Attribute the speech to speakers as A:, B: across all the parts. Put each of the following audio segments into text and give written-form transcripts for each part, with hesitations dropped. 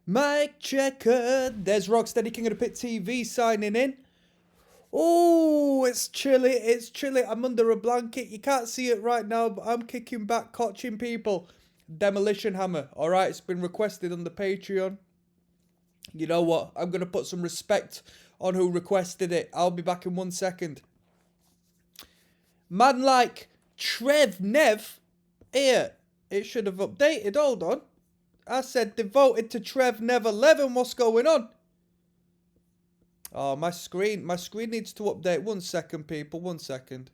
A: Mic checker. There's Rocksteady King of the Pit TV signing in. Oh, it's chilly. It's chilly. I'm under a blanket. You can't see it right now, but I'm kicking back, coaching people. Demolition Hammer. All right, it's been requested on the Patreon. You know what? I'm going to put some respect on who requested it. I'll be back in 1 second. Man like Trev Nev. Here, it should have updated. Hold on. I said devoted to Trev Nev 11. What's going on? Oh, my screen needs to update. 1 second, people. 1 second.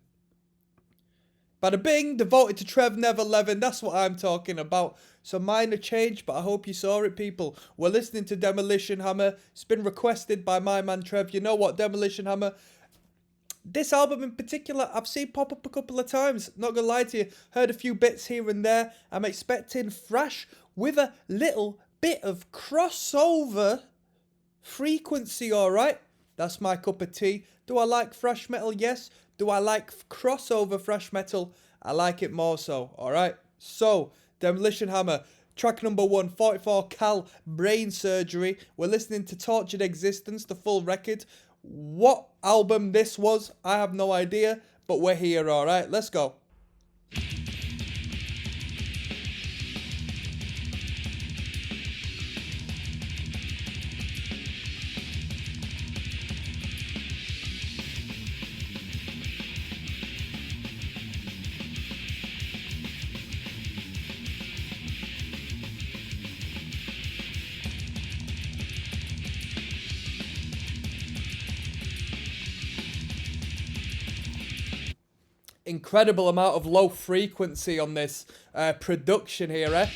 A: Bada bing, devoted to Trev Nev 11. That's what I'm talking about. Some minor change, but I hope you saw it, people. We're listening to Demolition Hammer. It's been requested by my man Trev. You know what, Demolition Hammer? This album in particular, I've seen pop up a couple of times. Not gonna lie to you. Heard a few bits here and there. I'm expecting thrash with a little bit of crossover frequency, alright? That's my cup of tea. Do I like thrash metal? Yes. Do I like crossover thrash metal? I like it more so, alright? So, Demolition Hammer, track number 1, 44 Cal, Brain Surgery. We're listening to Tortured Existence, the full record. What album this was, I have no idea, but we're here, alright? Let's go. Incredible amount of low frequency on this production here, eh?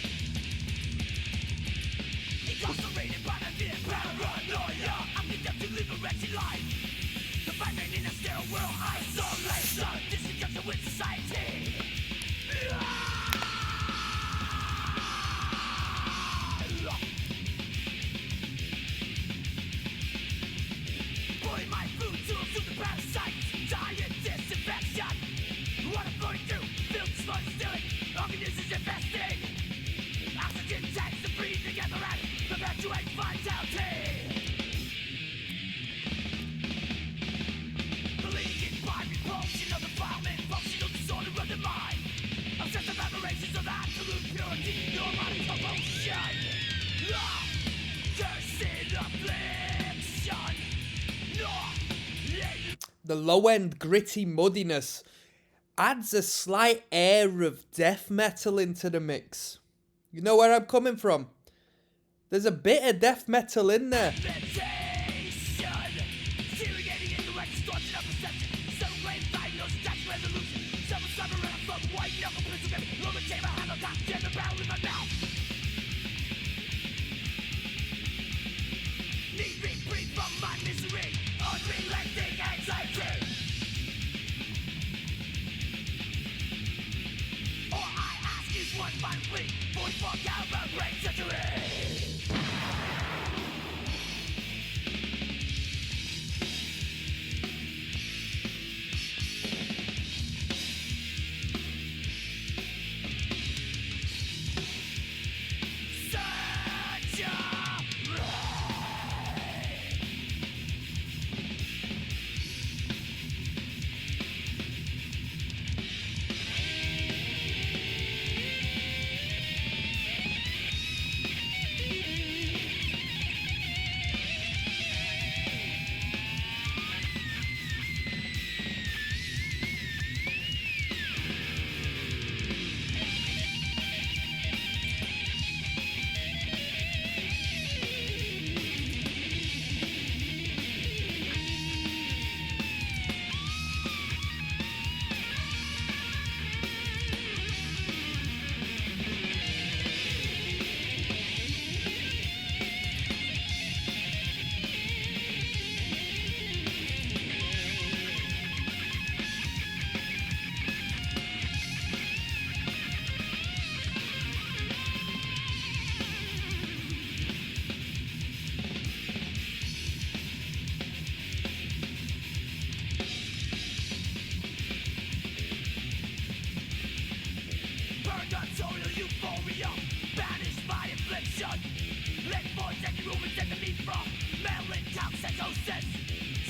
A: The low-end gritty muddiness adds a slight air of death metal into the mix. You know where I'm coming from? There's a bit of death metal in there.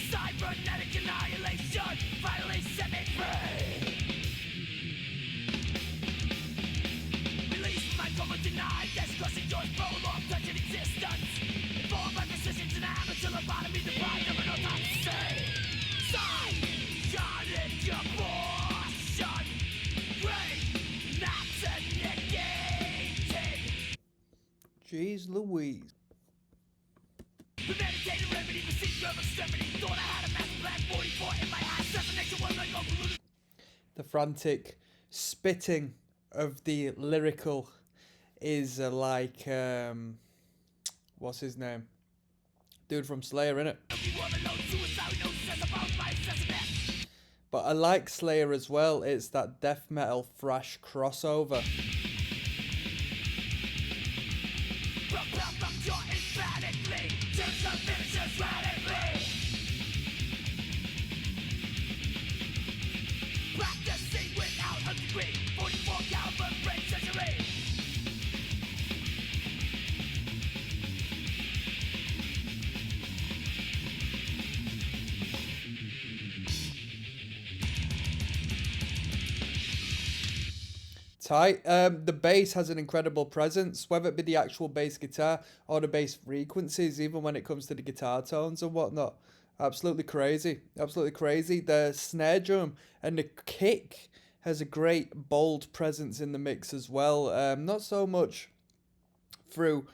B: Cybernetic annihilation finally set me free. Release my coma denied. That's crushing yours, prolonged touching existence. Informed by decisions and amateur lobotomy deprived of an autopsy. Psychotic abortion. Great, not negated.
A: Jeez Louise.
B: Premeditated remedy, the secret of extremity. Thought I had a master plan 44 in my ass. Assassination was like overloaded.
A: The frantic spitting of the lyrical is like what's his name? Dude from Slayer, innit? But I like Slayer as well. It's that death metal thrash crossover.
B: Practicing without a degree, 44 caliber brain surgery.
A: Tight. The bass has an incredible presence, whether it be the actual bass guitar or the bass frequencies, even when it comes to the guitar tones and whatnot. Absolutely crazy. Absolutely crazy. The snare drum and the kick has a great bold presence in the mix as well. Not so much through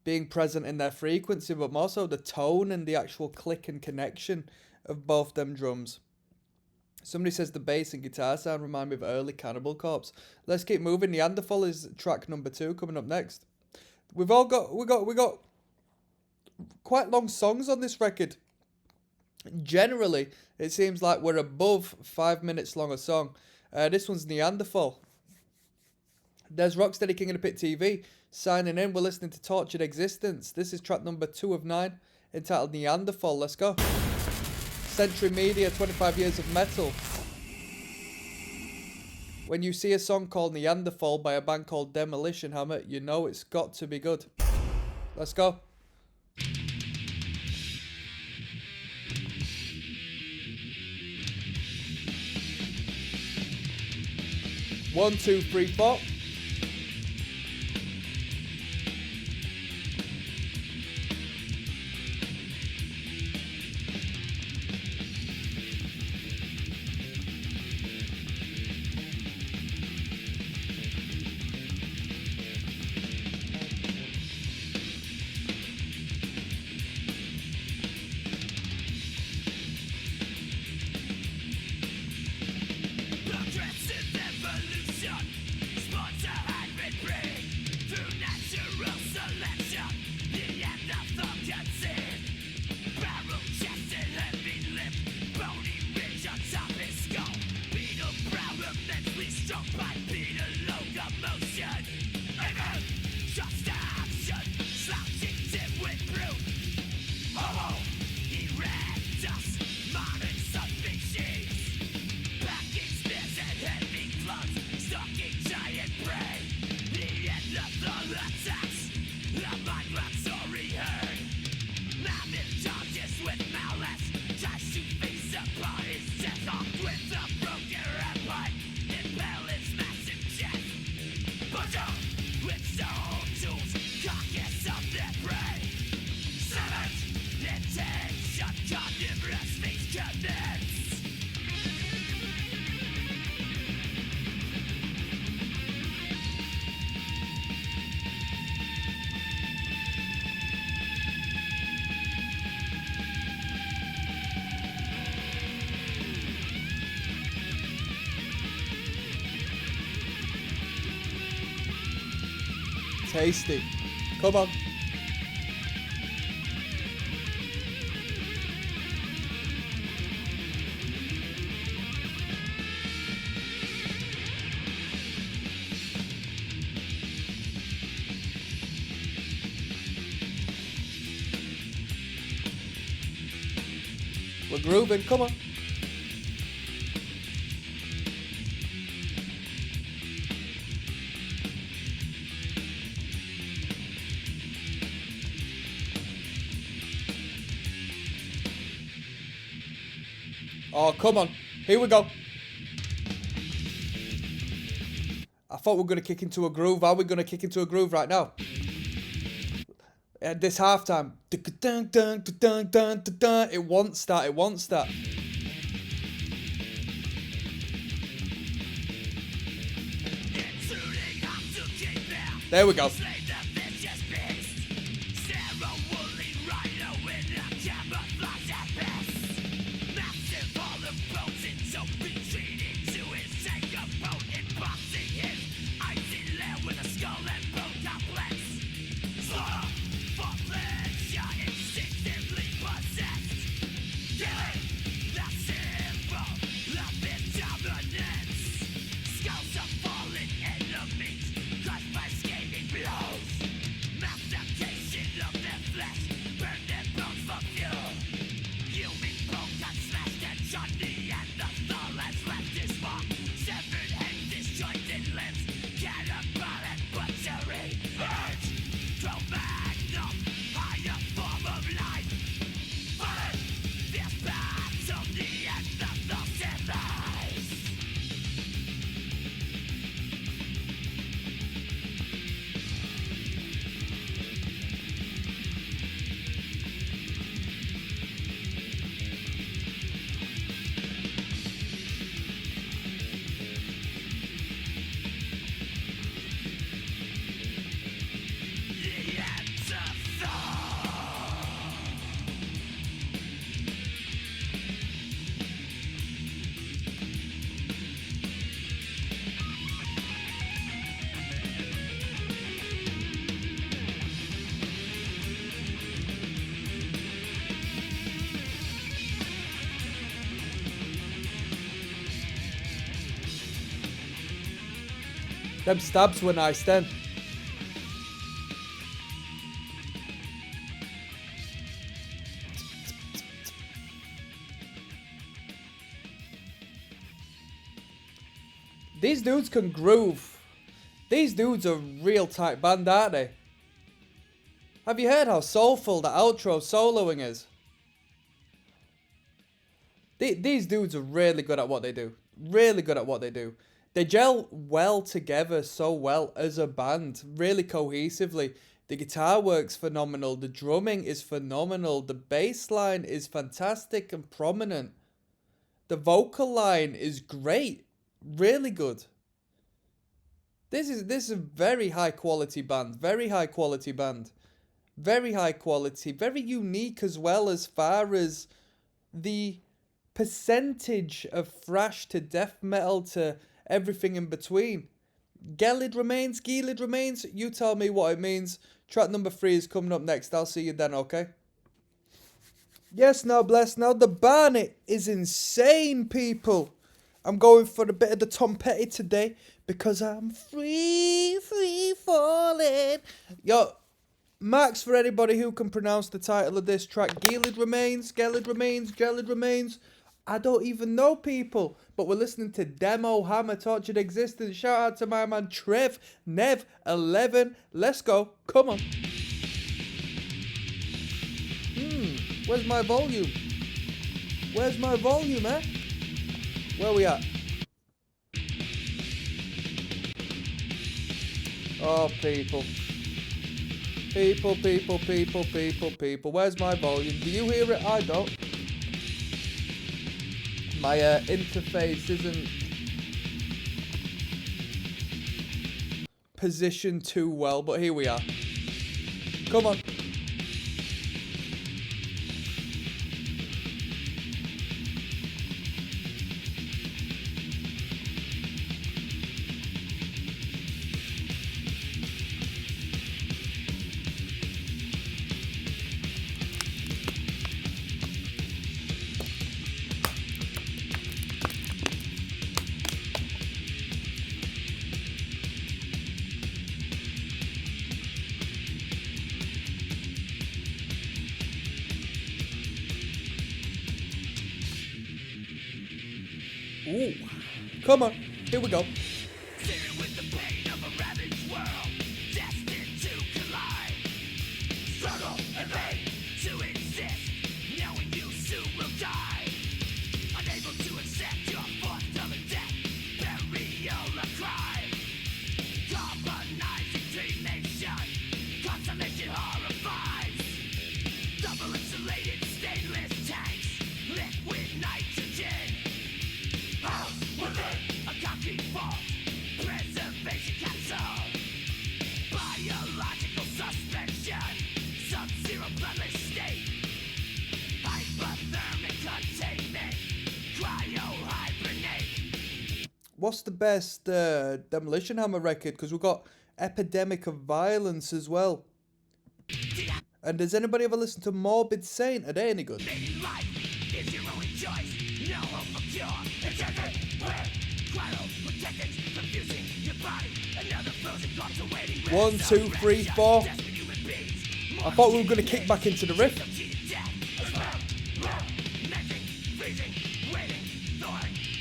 A: being present in their frequency, but more so the tone and the actual click and connection of both them drums. Somebody says the bass and guitar sound remind me of early Cannibal Corpse. Let's keep moving. Neanderthal is track number 2 coming up next. We got quite long songs on this record. Generally, it seems like we're above 5 minutes long a song. This one's Neanderthal. There's Rocksteady King of the Pit TV signing in. We're listening to Tortured Existence. This is track number 2 of 9, entitled Neanderthal. Let's go. Century Media, 25 years of metal. When you see a song called Neanderthal by a band called Demolition, Hammer, you know it's got to be good. Let's go. 1, 2, 3, 4.
B: Progressive evolution, sponsor hybrid breed, through natural selection, the end of the conceit. Barrel-chested, heavy-lipped, bony ridge on top his skull. Beetle proud, immensely strong bipedal locomotion. Amen, just an option, slouching dimwit brute. Homo erectus, modern subspecies. Packing spears and heavy clubs, stalking giant prey. The end of the attacks, a migratory herd. Mammoth charges with malice, tries to feast upon his death. Armed with a broken rampart, impale his massive chest. Butcher with stone tools, carcass of their prey. Seventh intention, carnivorous face connects.
A: Tasty. Come on. We're grooving. Come on. Oh, come on. Here we go. I thought we were going to kick into a groove. Are we going to kick into a groove right now? At this halftime. It won't start. It won't start. There we go. Them stabs were nice then. These dudes can groove. These dudes are a real tight band, aren't they? Have you heard how soulful the outro soloing is? These dudes are really good at what they do. Really good at what they do. They gel well together, so well as a band, really cohesively. The guitar works phenomenal, the drumming is phenomenal, the bass line is fantastic and prominent. The vocal line is great, really good. This is a very high quality band, very high quality band. Very high quality, very unique as well as far as the percentage of thrash to death metal to everything in between. Gelid remains, Gilid remains. You tell me what it means. Track number 3 is coming up next. I'll see you then, okay? Yes, now bless. Now the band is insane, people. I'm going for a bit of the Tom Petty today because I'm free falling. Yo, Max for anybody who can pronounce the title of this track. Gelid remains, Gelid remains, Gelid remains. I don't even know, people, but we're listening to Demo Hammer, Tortured Existence. Shout out to my man Trev, Nev11. Let's go. Come on. Where's my volume? Where's my volume, eh? Where we at? Oh, people. People. Where's my volume? Do you hear it? I don't. My interface isn't positioned too well, but here we are. Come on. Ooh. Come on. Here we go.
B: With the pain of a ravaged world, destined to collide. Struggle and pain to exist, knowing you soon will die. Unable
A: what's the best Demolition Hammer record? Because we've got Epidemic of Violence as well. And does anybody ever listen to Morbid Saint? Are they any good? One, two, three, four. I thought we were going to kick back into the riff.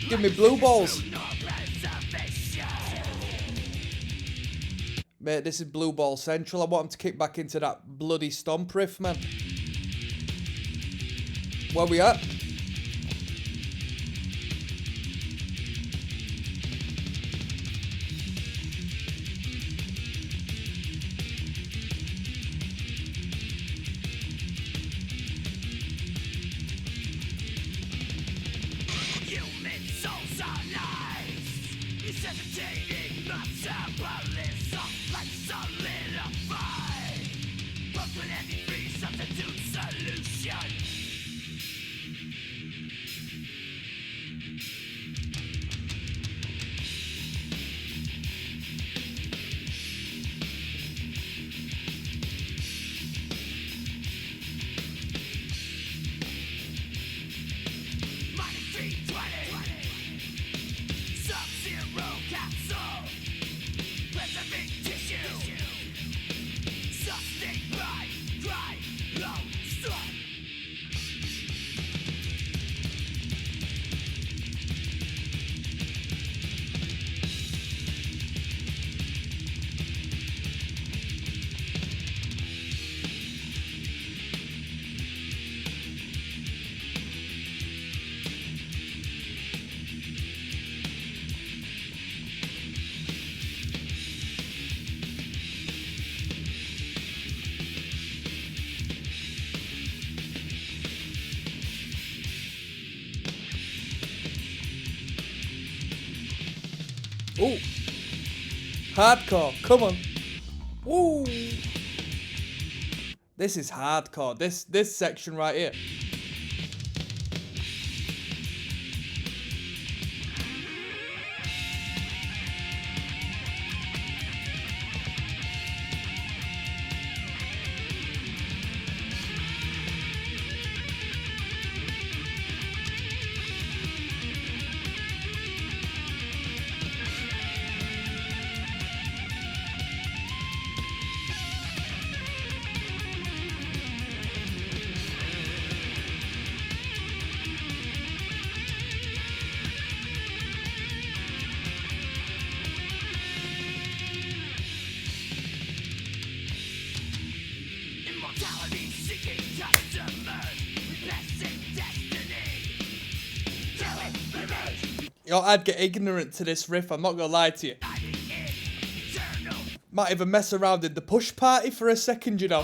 A: Give me blue balls. Mate, this is blue ball central. I want him to kick back into that bloody stomp riff, man. Where we at? Ooh. Hardcore. Come on. Woo. This is hardcore. This section right here. Yo, I'd get ignorant to this riff, I'm not gonna lie to you. Might even mess around in the push party for a second, you know.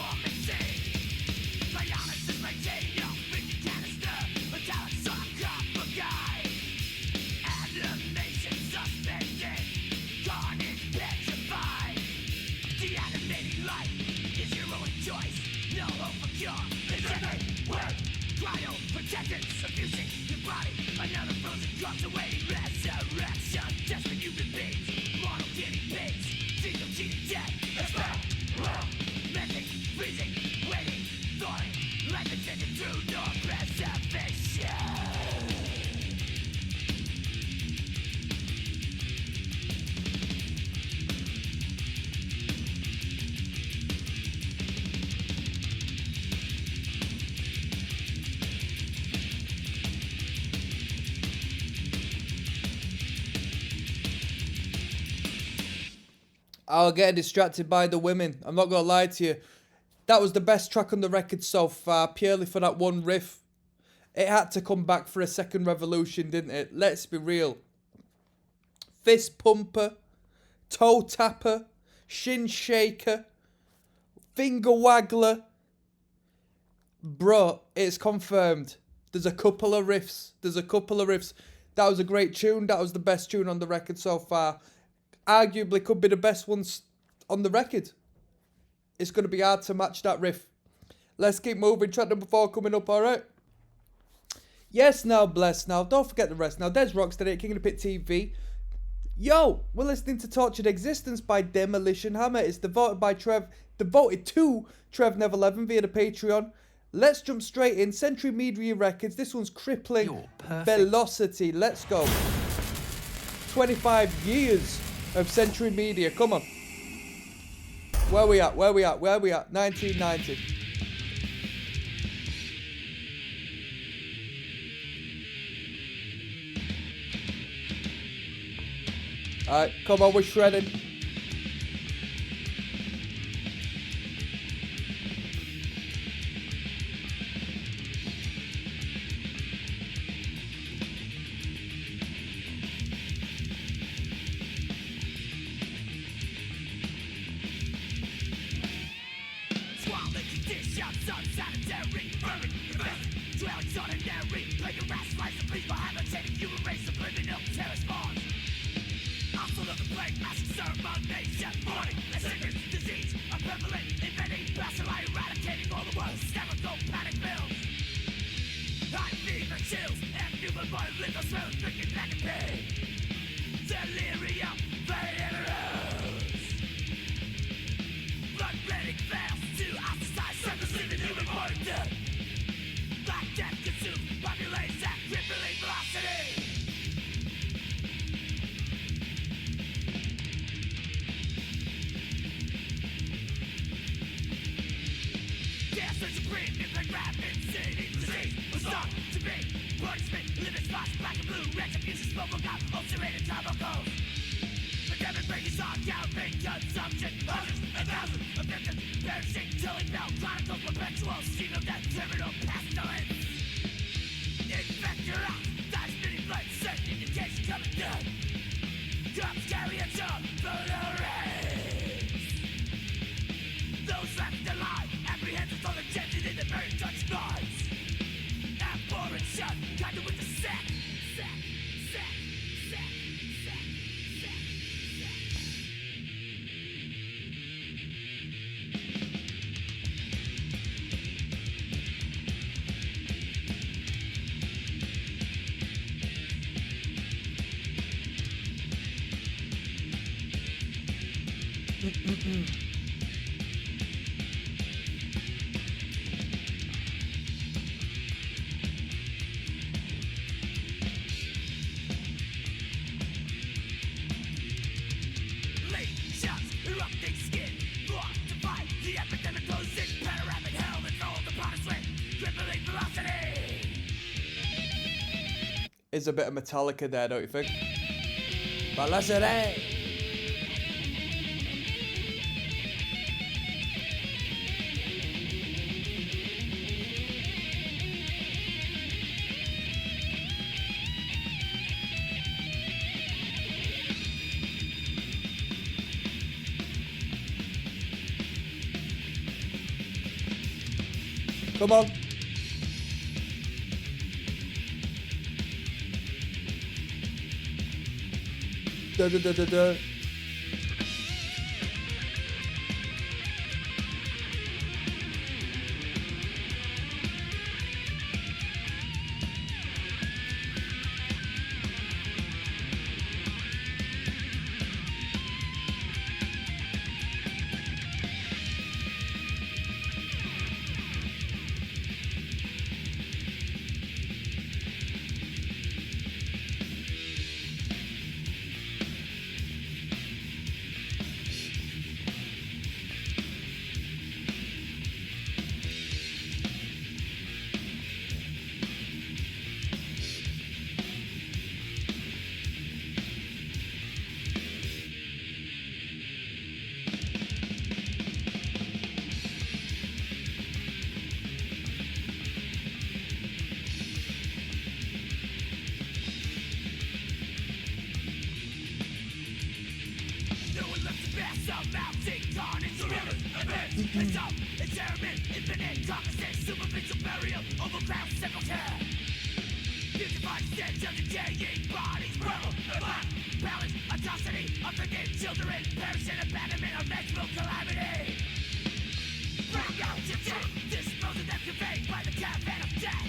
A: I'll get distracted by the women. I'm not going to lie to you. That was the best track on the record so far, purely for that one riff. It had to come back for a second revolution, didn't it? Let's be real. Fist pumper, toe tapper, shin shaker, finger waggler. Bro, it's confirmed. There's a couple of riffs. That was a great tune. That was the best tune on the record so far. Arguably could be the best ones on the record. It's going to be hard to match that riff. Let's keep moving. Track number 4 coming up, alright? Yes, now, bless now. Don't forget the rest now. There's ROCKSTEADY, King of the Pit TV. Yo, we're listening to Tortured Existence by Demolition Hammer. It's devoted to Trev Never 11 via the Patreon. Let's jump straight in. Century Media Records. This one's Crippling Velocity. Let's go. 25 years of Century Media. Come on. Where we at? 1990. Alright, come on, we're shredding.
B: Swallowing conditions, unsanitary, burning your face, dwelling ordinary, like a rat slice of people habitating human race, subliminal terrorist bonds. Also of the plague, massive ceremonies, mourning, and sickness, disease, are prevalent, invading, bacilli, eradicating all the world's hysterical panic pills. High fever, chills, and human body liver smooth, thinking like a pig. Delirium, virus. Blood-bleeding veils to ostracize, surface leaving human body dead. Black death consumes, populates at crippling velocity. Cancer supreme, impact rapid, city disease was thought to be punishment, limit spots, black and blue, retribution, smoke, got ulcerated chemicals. Pandemic breaking on galloping consumption, hundreds and thousands of victims perishing, killing bell, chronicles, perpetual stream of death, terminal pestilence. Infect your house, die spinning blood, certain indication coming down. Cops carry a job for the race. Those left alive, apprehensive on the tempted in the very touch lives. Abhorrent shut, kind of with the sack. Late shots, erupting skin, blood to fight. The epidemic goes in panoramic hell that rolled upon its way, crippling velocity.
A: Is a bit of Metallica there, don't you think? Velocity! Come on. Da da da da da.
B: No one left to pass up, mounting carnage, rivers, abyss, it's up, it's airmen, infinite, cognizant, superficial burial, overground sepulchre. Beautified stench of decaying bodies, purple, black, balance, atrocity, unforgiven children, perish in abandonment, unmentionable calamity. Bring out your dead, dispose of them conveyed by the caravan of death.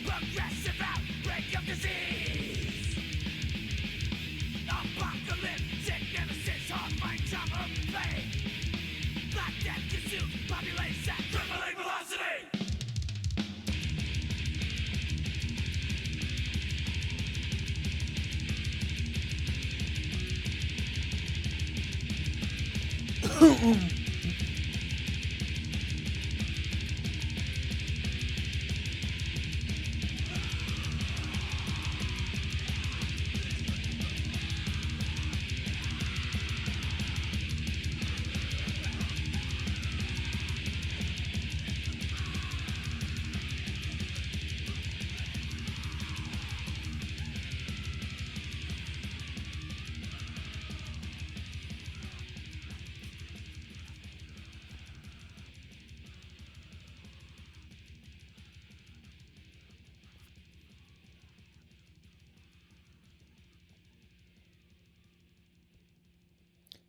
B: Progressive outbreak of disease. A to population at crippling velocity.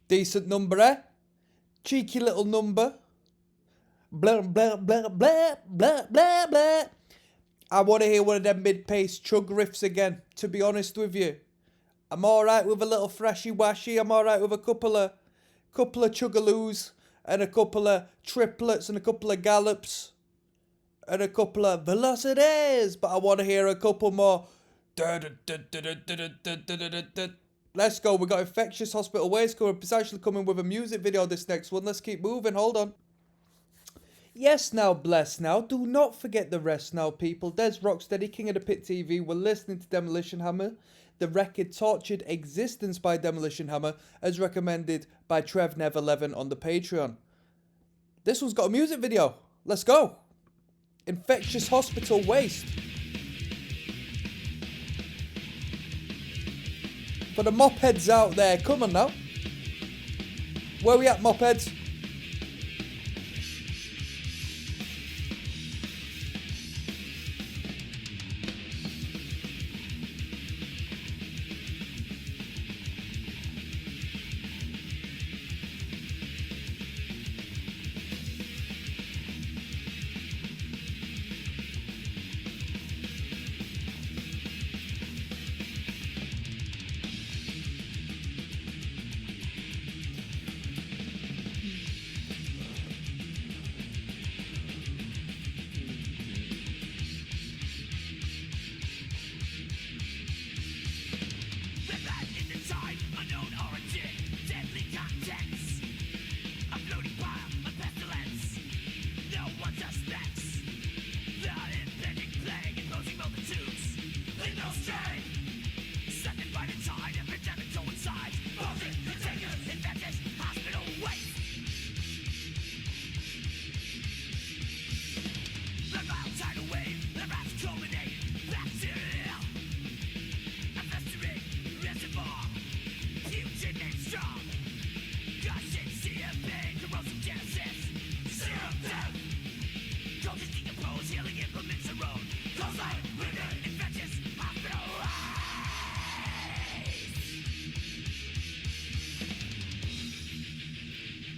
A: Decent number, eh? Cheeky little number. Blah, blah, blah, blah, blah, blah, blah. I want to hear one of them mid-paced chug riffs again, to be honest with you. I'm alright with a little thrashy washy. I'm alright with a couple of chugaloos and a couple of triplets and a couple of gallops and a couple of velocities. But I want to hear a couple more. Let's go. We got Infectious Hospital Waste coming. It's actually coming with a music video, this next one. Let's keep moving. Hold on. Yes, now, bless now. Do not forget the rest now, people. There's ROCKSTEADY, King of the Pit TV. We're listening to Demolition Hammer. The record Tortured Existence by Demolition Hammer, as recommended by TrevNev11 on the Patreon. This one's got a music video. Let's go. Infectious Hospital Waste. For the mopheads out there, come on now. Where we at, mopheads?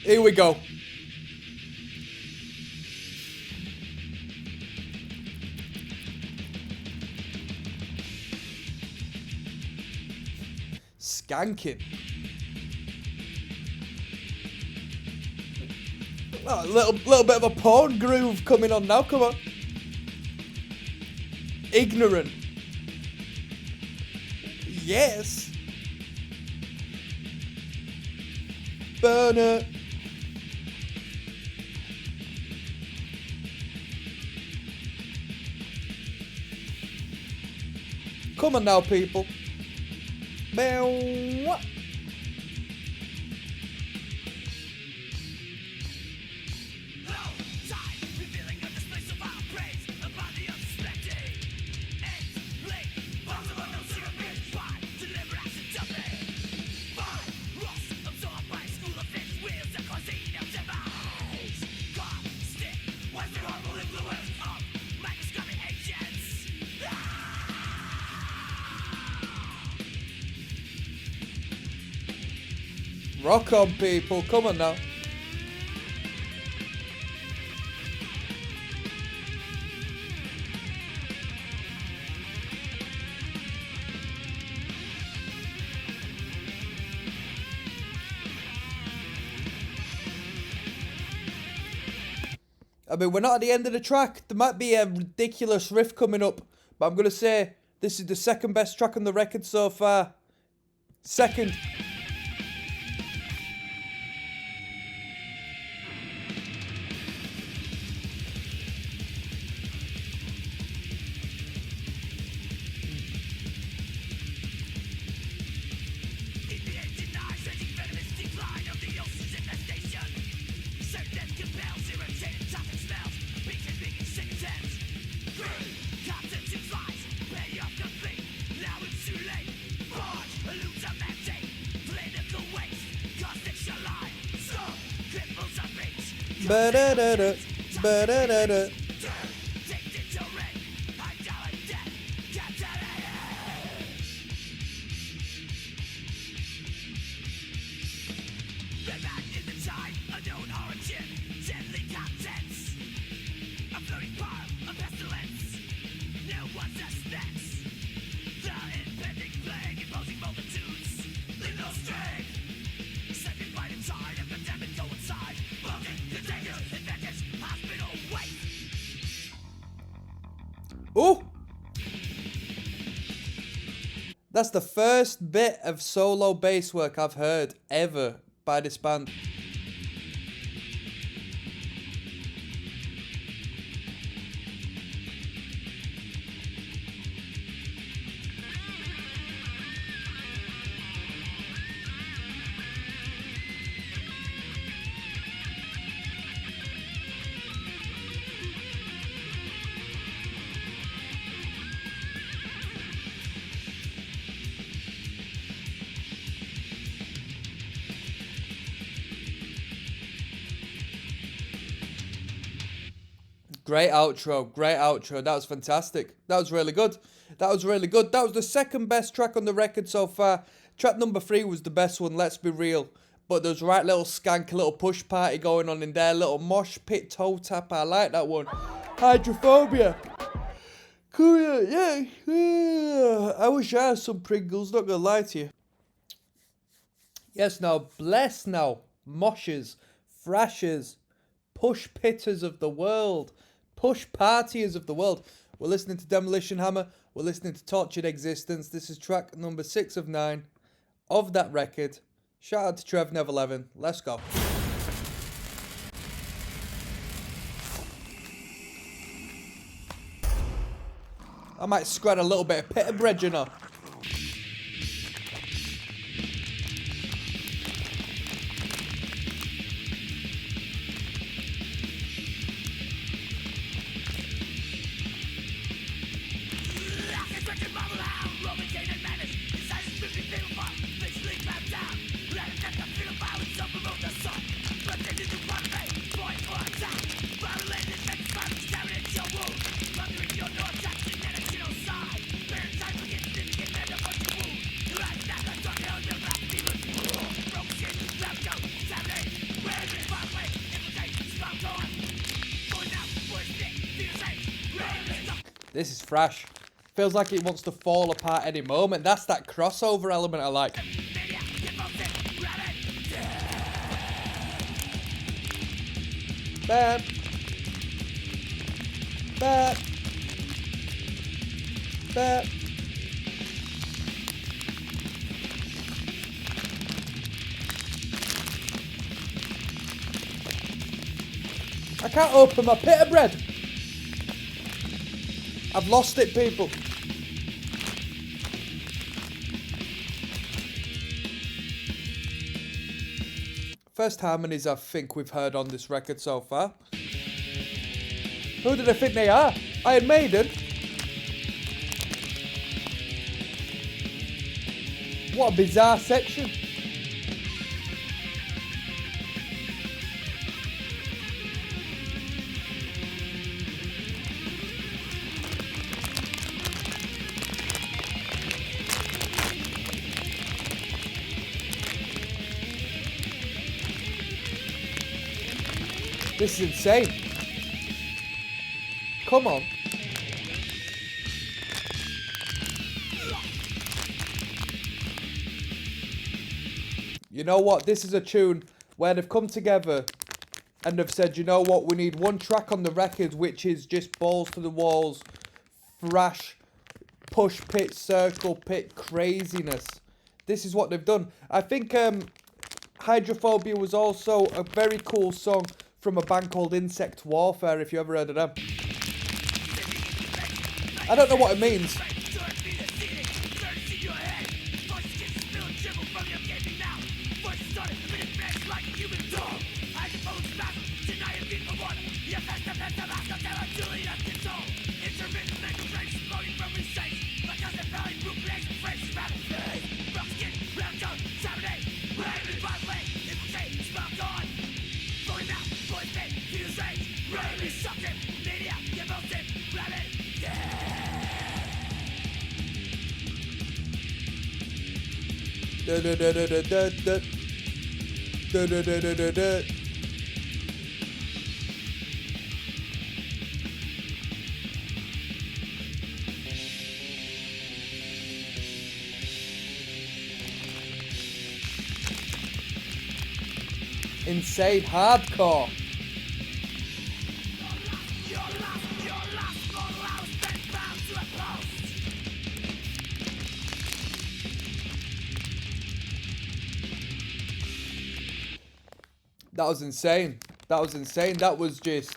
A: Here we go. Skanking. Oh, a little bit of a porn groove coming on now. Come on. Ignorant. Yes. Burner. Come on now, people. Bow. Rock on, people. Come on now. I mean, we're not at the end of the track. There might be a ridiculous riff coming up, but I'm going to say this is the second best track on the record so far. Second. Ba-da-da-da, ba-da-da-da. Oh! That's the first bit of solo bass work I've heard ever by this band. Great outro, great outro. That was fantastic. That was really good. That was really good. That was the second best track on the record so far. Track number 3 was the best one, let's be real. But there's right little skank, little push party going on in there. Little mosh pit toe tap. I like that one. Hydrophobia. Cool, yeah. I wish I had some Pringles, not gonna lie to you. Yes, now, bless now. Moshes, thrashers, push pitters of the world. Push partiers of the world. We're listening to Demolition Hammer. We're listening to Tortured Existence. This is track number 6 of 9 of that record. Shout out to Trev Never 11. Let's go. I might spread a little bit of pita bread, you know. This is fresh. Feels like it wants to fall apart any moment. That's that crossover element I like. Bap. Bap. Bap. I can't open my pita bread. I've lost it, people. First harmonies I think we've heard on this record so far. Who do they think they are? Iron Maiden? What a bizarre section. This is insane. Come on. You know what? This is a tune where they've come together And they've said, you know what, we need one track on the record which is just balls to the walls, thrash, push pit, circle pit craziness. This is what they've done. I think Hydrophobia was also a very cool song from a band called Insect Warfare, if you ever heard of them. I don't know what it means. Insane hardcore. That was insane. That was insane. That was just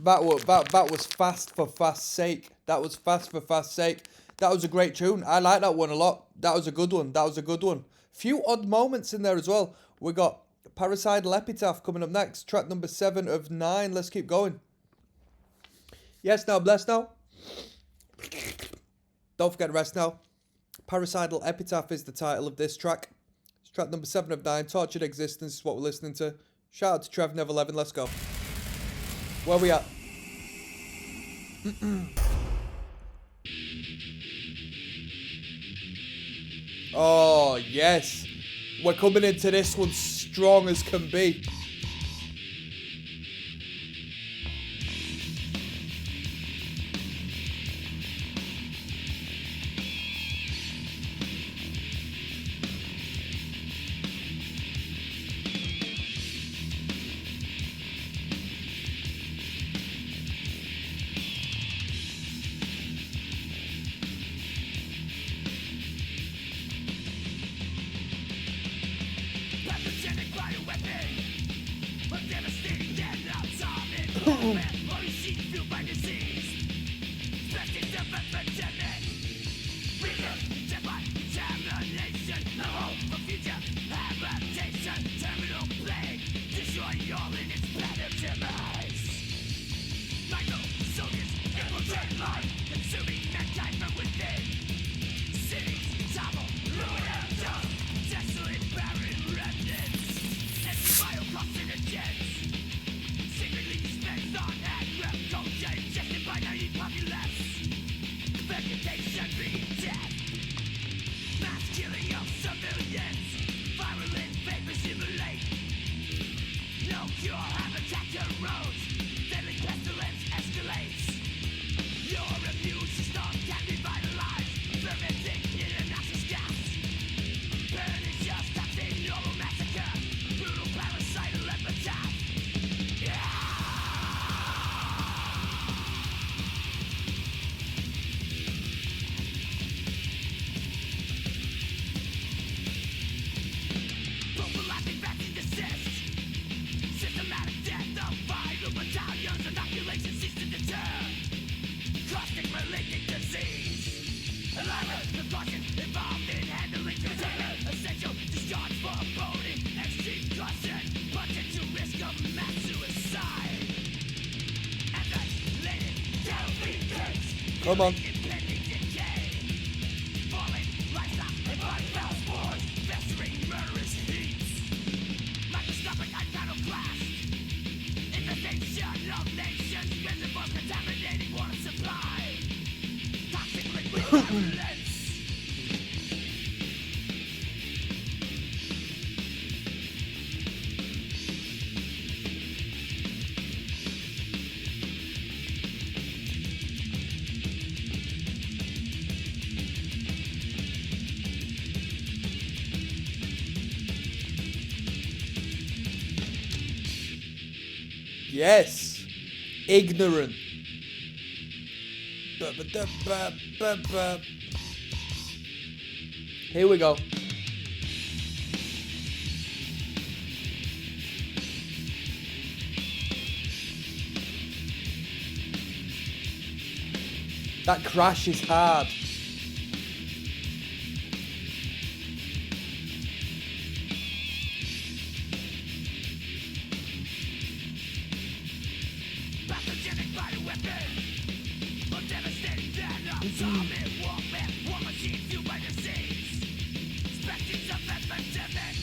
A: that was fast for fast's sake. That was fast for fast's sake. That was a great tune. I like that one a lot. That was a good one. That was a good one. Few odd moments in there as well. We got Parricidal Epitaph coming up next. Track number 7 of 9. Let's keep going. Yes, now, bless now. Don't forget to rest now. Parricidal Epitaph is the title of this track. It's track number 7 of 9. Tortured Existence is what we're listening to. Shout out to Trev Never 11. Let's go. Where we at? Oh, yes. We're coming into this one strong as can be. Come on. Yes. Ignorant. Here we go. That crash is hard.
B: Pathogenic bioweapon. A devastating venom. Zombie warfare. War machine fueled by disease. Spectres of epidemic.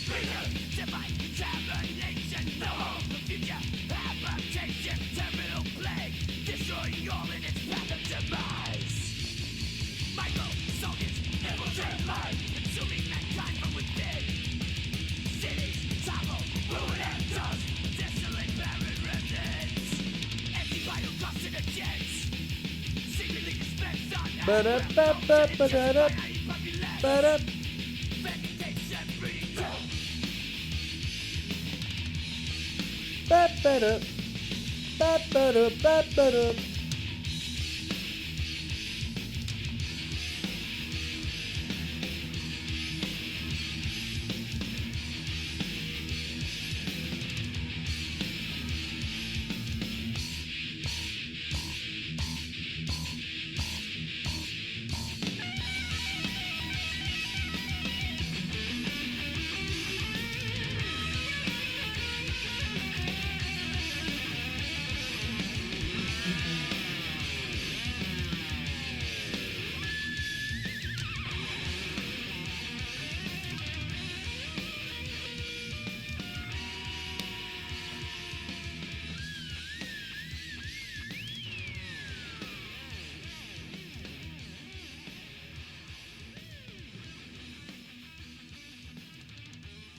B: Freedom. Divine contamination. The whole of the future. Habitation. Terminal plague. Destroying all in its path of demise. Micro soldiers infiltrate life. Consuming mankind from within. Cities topple. Ruin and dust. Desolate barren remnants. Antiviral carcinogens. Secretly dispensed on
A: Ba-da-ba-ba-ba-da-da. Ba-da.
B: vegetation breeding.
A: Ba-ba-da. Ba-ba-da. Ba-ba-da.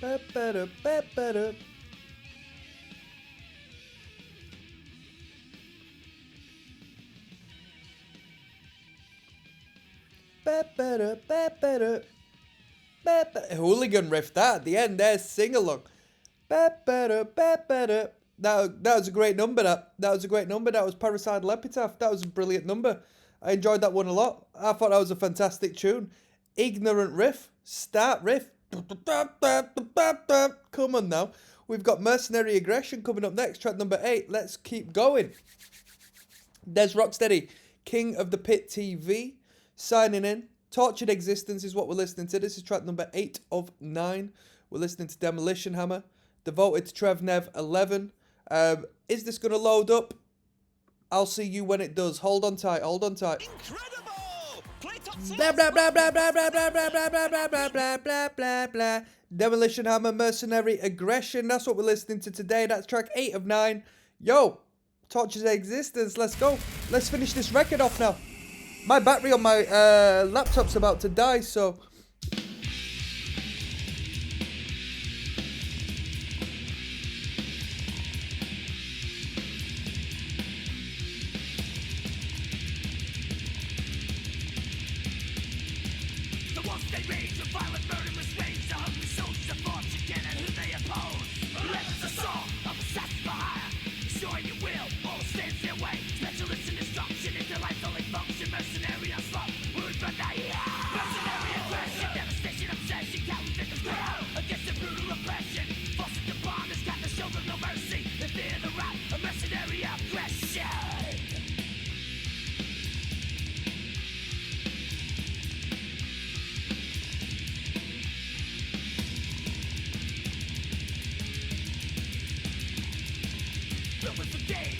A: Ba-ba-da. Ba-ba-da. Ba-ba-da. Ba-ba-da. Ba-ba. Hooligan riff that at the end there, sing along. Ba-ba-da. Ba-ba-da. That was a great number. That was a great number. That was Parricidal Epitaph. That was a brilliant number. I enjoyed that one a lot. I thought that was a fantastic tune. Ignorant riff. Start riff. Come on now. We've got Mercenary Aggression coming up next. Track number 8. Let's keep going. There's Rocksteady, King of the Pit TV, signing in. Tortured Existence is what we're listening to. This is track number 8 of 9. We're listening to Demolition Hammer. Devoted to Trev Nev 11. Is this going to load up? I'll see you when it does. Hold on tight. Hold on tight.
B: Incredible! Play top
A: Blah blah blah blah blah blah blah blah blah blah blah blah blah blah blah blah. Demolition Hammer, Mercenary Aggression. That's what we're listening to today. That's track 8 of 9. Yo, Tortured Existence. Let's go. Let's finish this record off now. My battery on my laptop's about to die, so.
B: The ones they rage with violent murderous rage. The hungry souls of fortune get at who they oppose. Relentless assault of assassins for hire. Destroying your will, all stands their way. Specialists in destruction, into life only function. Mercenary assault, wound for the mercenary aggression, devastation, obsession. Coward victims growl against the brutal oppression. Forced into bond, has got to show them no mercy. They fear the wrath of mercenary aggression. Built with some game,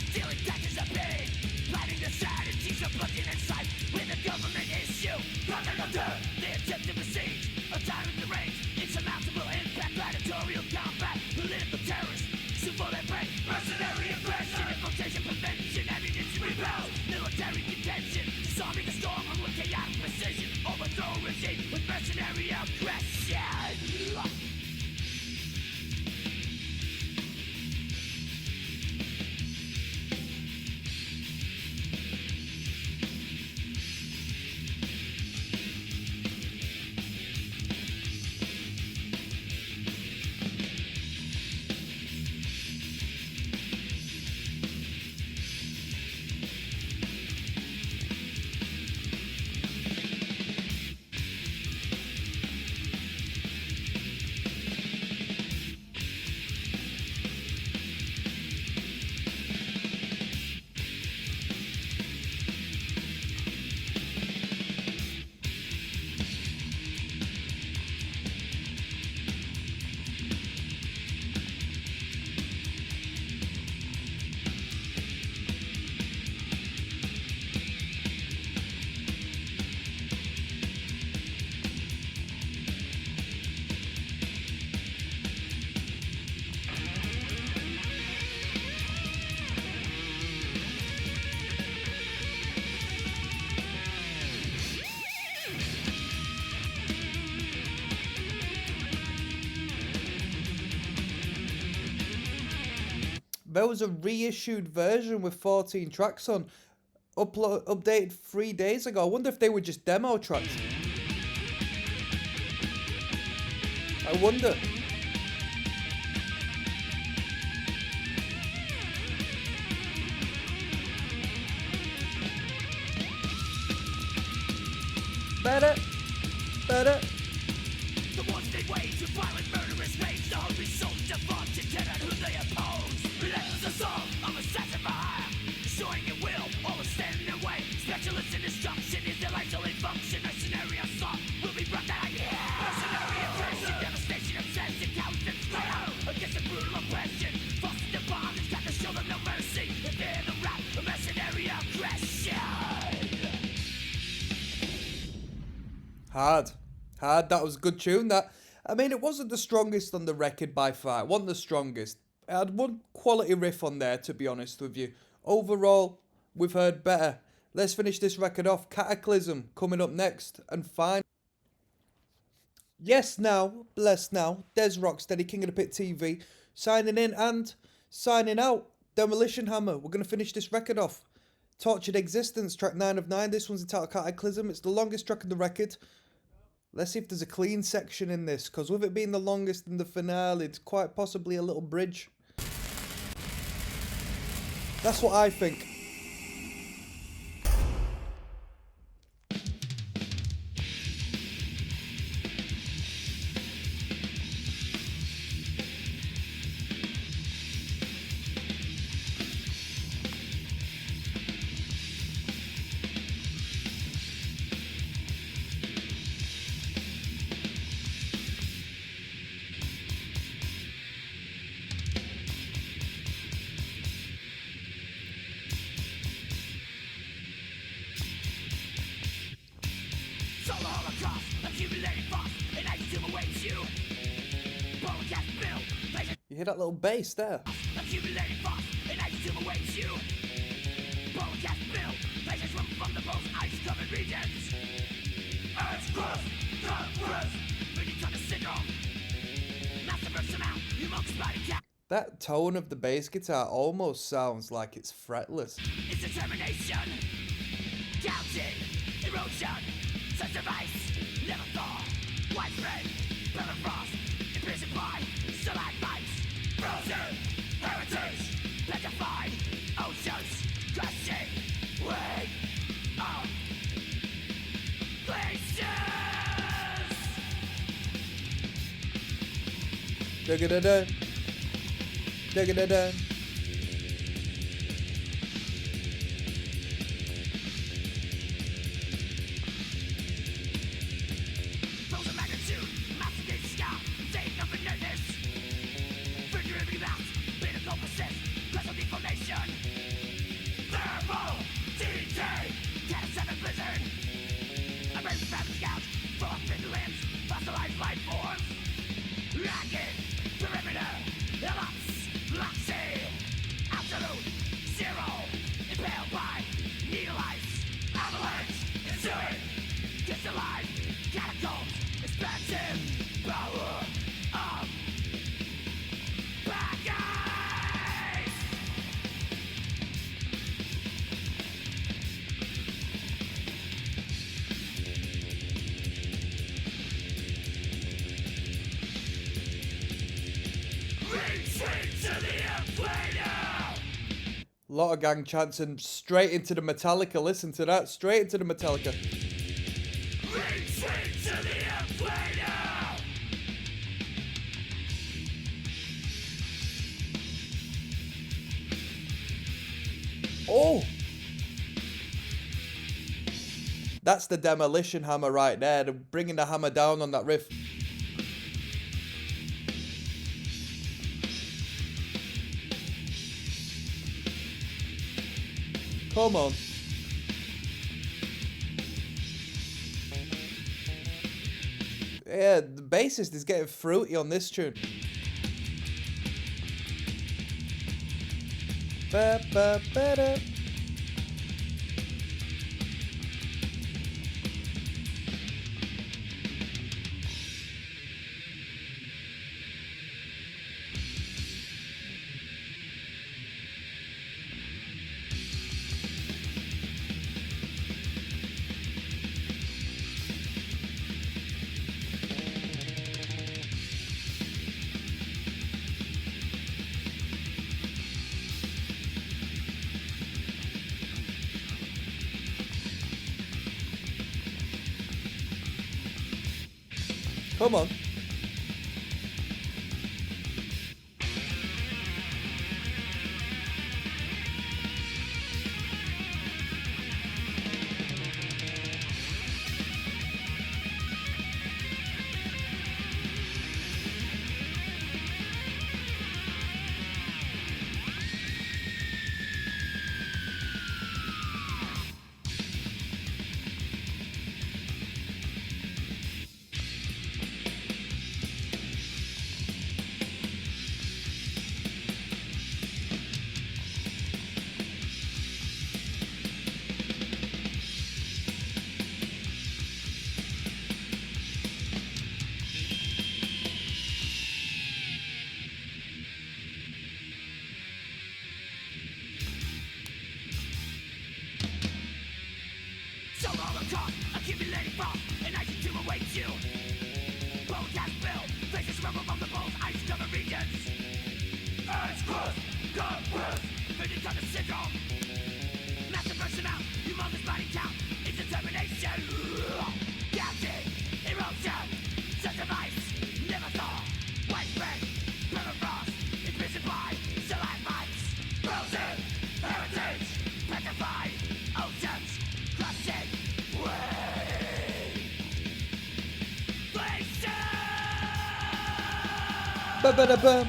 A: There was a reissued version with 14 tracks on, updated 3 days ago. I wonder if they were just demo tracks. I wonder. Better.
B: The ones they wage a violent, murderous rage. The hungry souls default to dead who they oppose. Relentless assault of assassin for hire. Destroying at will, always standing in their way. Specialists in destruction is their life's only function. Mercenary assault will be brought down. Mercenary incursion, devastation, obsession. Cowards and straight against the brutal oppression. Foster the bomb, it's got to show them no mercy. If they're the rap, a mercenary aggression.
A: Hard. That was a good tune. That, I mean, it wasn't the strongest on the record by far. It wasn't the strongest. It had one quality riff on there, to be honest with you. Overall, we've heard better. Let's finish this record off. Cataclysm coming up next, and fine. Yes, now, bless now. Des Rocksteady, King of the Pit TV, signing in and signing out. Demolition Hammer. We're gonna finish this record off. Tortured Existence, track 9 of 9. This one's entitled Cataclysm. It's the longest track on the record. Let's see if there's a clean section in this, because with it being the longest in the finale, it's quite possibly a little bridge. That's what I think.
B: Solar holocaust, accumulating frost, and ice to awaits you. Bone gas bill, pleasure.
A: You hear that little bass there?
B: Accumulating frost, and ice to awaits you. Bone gas bill, pleasures from the most ice-covered regions. Earth's crust, compressed, beneath on the syndrome. Massive Earth's amount, you monks spotted cat.
A: That tone of the bass guitar almost sounds like it's fretless.
B: It's determination, counting, erosion, sense of ice, never thaw, widespread, permafrost, imprisoned by stalagmites, frozen, heritage, petrified, oceans, crushing, weight of glaciers.
A: Da-ga-da-da. Da-ga-da-da.
B: Frozen magnitude, massive gauge scout, saying up in this. Figuratively about, pinnacle persist, crystal deformation. Thermal, decay, catastrophic blizzard. A burn famine scout, frost-bitten limbs, fossilized life forms. Ragged, perimeter, ellipse, loxy, absolute, zero, impaled by needle ice, avalanche, ensuing, crystallized, catacombs, expansive, power of black ice. Retreat to the equator.
A: Lot of gang chants and straight into the Metallica. Listen to that. Straight into the Metallica.
B: Retreat to the equator.
A: Oh! That's the Demolition Hammer right there. They're bringing the hammer down on that riff. Come on. Yeah, the bassist is getting fruity on this tune. Ba, ba, ba, da. Come on.
B: So all the cost, accumulating frost, and ice to await you. Bones has filled, faces rubble from the bones, ice-covered regions. Ice crust, gut burst, fitting to the syndrome. Massive personnel, humongous body count, its determination. Gassing, erosion, sense of ice, never thaw. Widespread, permafrost, imprisoned by stalagmites. Frozen, heritage, petrified, oceans. Crushing wave.
A: Ba-ba-da-bum.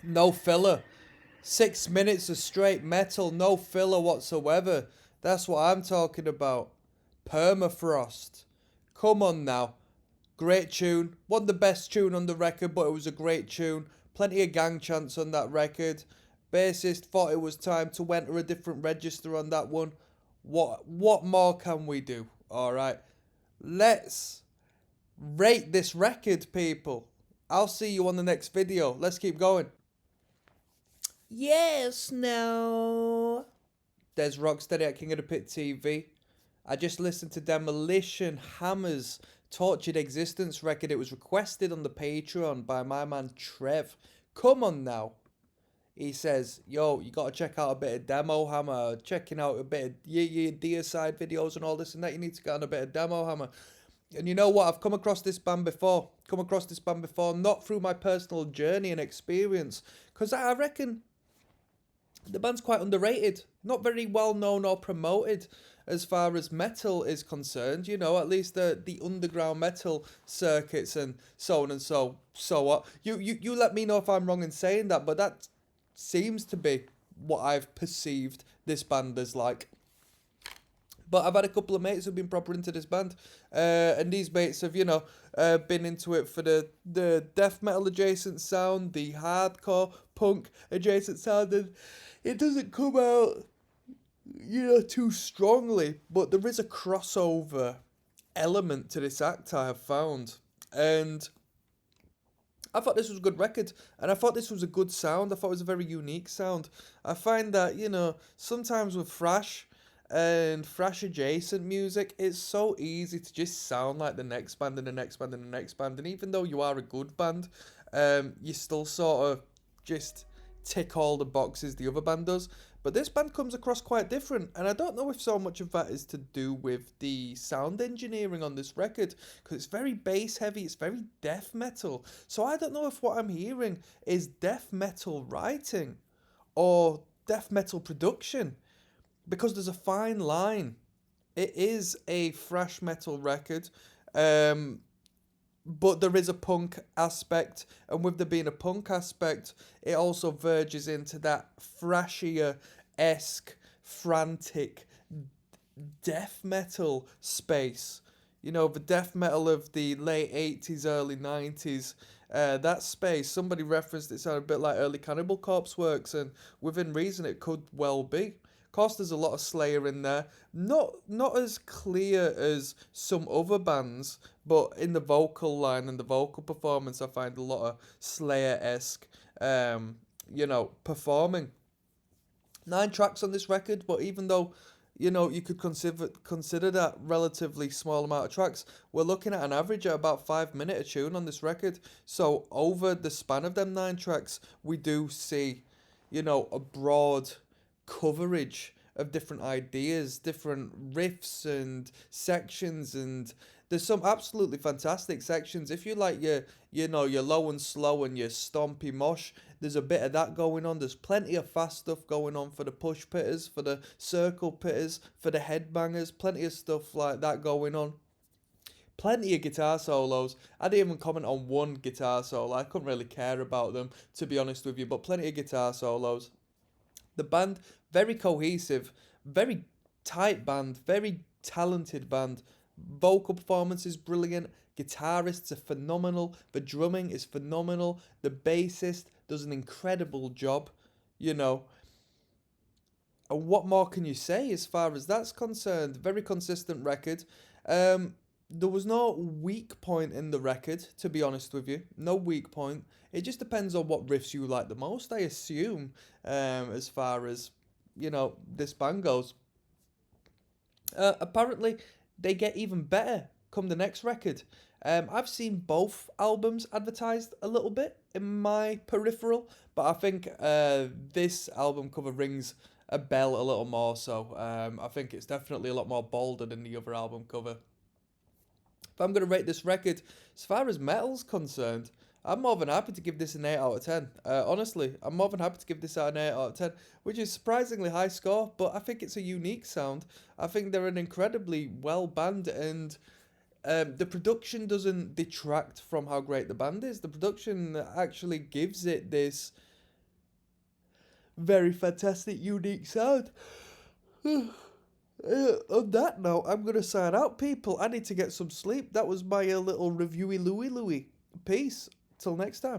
A: No filler. 6 minutes of straight metal, no filler whatsoever. That's what I'm talking about. Permafrost. Come on now. Great tune. Wasn't the best tune on the record, but it was a great tune. Plenty of gang chants on that record. Bassist thought it was time to enter a different register on that one. What more can we do? Alright. Let's rate this record, people. I'll see you on the next video. Let's keep going. Yes, no. There's ROCKSTEADY at King of the Pit TV. I just listened to Demolition Hammer's Tortured Existence record. It was requested on the Patreon by my man Trev. Come on now. He says, yo, you got to check out a bit of Demo Hammer. Checking out a bit of your Deicide videos and all this and that. You need to get on a bit of Demo Hammer. And you know what? I've come across this band before. Not through my personal journey and experience. Because I reckon the band's quite underrated. Not very well known or promoted as far as metal is concerned. You know, at least the underground metal circuits and so on and so on. You let me know if I'm wrong in saying that, but that seems to be what I've perceived this band as like. But I've had a couple of mates who've been proper into this band. And these mates have, been into it for the death metal adjacent sound, the hardcore punk adjacent sound. And it doesn't come out, too strongly. But there is a crossover element to this act I have found. And I thought this was a good record. And I thought this was a good sound. I thought it was a very unique sound. I find that, sometimes with thrash and thrash adjacent music, it's so easy to just sound like the next band and the next band and the next band. And even though you are a good band, you still sort of just tick all the boxes the other band does. But this band comes across quite different. And I don't know if so much of that is to do with the sound engineering on this record, because it's very bass heavy, it's very death metal. So I don't know if what I'm hearing is death metal writing or death metal production. Because there's a fine line. It is a thrash metal record, but there is a punk aspect, and with there being a punk aspect, it also verges into that thrashier-esque, frantic death metal space. You know, the death metal of the late 80s, early 90s, that space, somebody referenced it sounded a bit like early Cannibal Corpse works, and within reason, it could well be. Of course, there's a lot of Slayer in there. Not as clear as some other bands, but in the vocal line and the vocal performance, I find a lot of Slayer-esque, performing. 9 tracks on this record, but even though you could consider that relatively small amount of tracks, we're looking at an average at about 5 minute a tune on this record. So over the span of them 9 tracks, we do see, a broad coverage of different ideas, different riffs and sections, and there's some absolutely fantastic sections. If you like your low and slow and your stompy mosh, there's a bit of that going on. There's plenty of fast stuff going on for the push pitters, for the circle pitters, for the headbangers, plenty of stuff like that going on. Plenty of guitar solos. I didn't even comment on one guitar solo. I couldn't really care about them, to be honest with you, but plenty of guitar solos. The band, very cohesive, very tight band, very talented band. Vocal performance is brilliant. Guitarists are phenomenal. The drumming is phenomenal. The bassist does an incredible job, you know. And what more can you say as far as that's concerned? Very consistent record. There was no weak point in the record, to be honest with you. No weak point. It just depends on what riffs you like the most, I assume, as far as, this band goes. Apparently, they get even better come the next record. I've seen both albums advertised a little bit in my peripheral, but I think this album cover rings a bell a little more so. I think it's definitely a lot more bolder than the other album cover. If I'm going to rate this record, as far as metal's concerned, I'm more than happy to give this an 8 out of 10. Honestly, I'm more than happy to give this an 8 out of 10, which is surprisingly high score, but I think it's a unique sound. I think they're an incredibly well band, and the production doesn't detract from how great the band is. The production actually gives it this very fantastic, unique sound. On that note, I'm going to sign out, people. I need to get some sleep. That was my little reviewy Louie Louie. Peace. Till next time.